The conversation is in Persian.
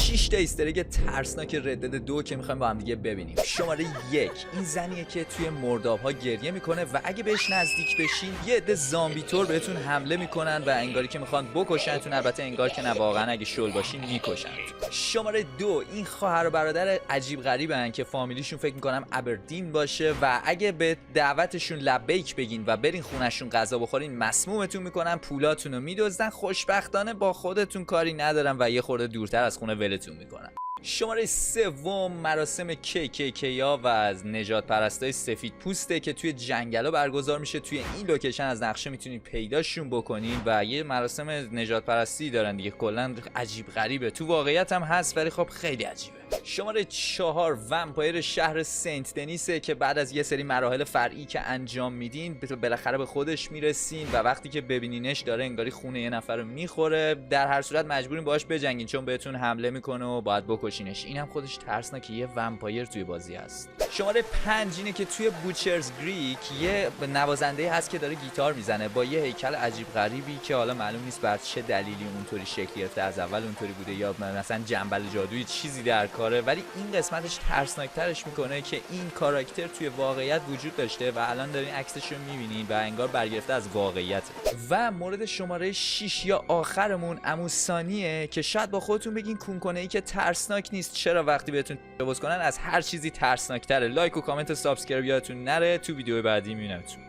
6 تا ایستر اگ ترسناک ردد 2 که میخوایم با هم دیگه ببینیم. شماره 1 این زنیه که توی مرداب‌ها گریه میکنه و اگه بهش نزدیک بشین یه عده زامبی طور بهتون حمله میکنن و انگاری که میخوان بکشنتون. البته انگار که نه، واقعا اگه شل باشین میکشن. شماره 2 این خواهر و برادر عجیب غریبن که فامیلیشون فکر میکنم ابردین باشه و اگه به دعوتشون لبیک بگین و برین خونشون غذا بخورین مسمومتون میکنن، پولاتون رو میدزدن. خوشبختانه با خودتون کاری ندارن و یه خورده دورتر از خونه ولتون میکنن. شماره 3 مراسم KKK و از نجات پرستای سفید پوسته که توی جنگلا برگزار میشه. توی این لوکیشن از نقشه میتونید پیداشون بکنین و یه مراسم نجات پرستی دارن دیگه. کلا عجیب غریبه، تو واقعیت هم هست ولی خب خیلی عجیبه. شماره 4 ومپایر شهر سنت دنیسه که بعد از یه سری مراحل فرعی که انجام میدین بالاخره به خودش میرسین و وقتی که ببینینش داره انگاری خونه یه نفر رو میخوره. در هر صورت مجبورین باهاش بجنگین چون بهتون حمله میکنه و باید بکشینش. این هم خودش ترسناکه، یه ومپایر توی بازی هست. شماره 5 اینه که توی بوچرز گریک یه نوازنده هست که داره گیتار میزنه با یه هیکل عجیب غریبی که حالا معلوم نیست بر چه دلیلی اونطوری شکل گرفته، از اول اونطوری بوده یا مثلا جنبل جادویی چیزی در کاره. ولی این قسمتش ترسناکترش میکنه که این کاراکتر توی واقعیت وجود داشته و الان دارین عکسش رو میبینین و انگار برگرفته از واقعیت. و مورد شماره 6 یا آخرمون عموسانیه که شاید با خودتون بگین کونکنه ای که ترسناک نیست، چرا وقتی بهتون تجاوز کنن از هر چیزی ترسناکتره. لایک و کامنت و سابسکرایب یادتون نره. تو ویدیو بعدی میبینمتون.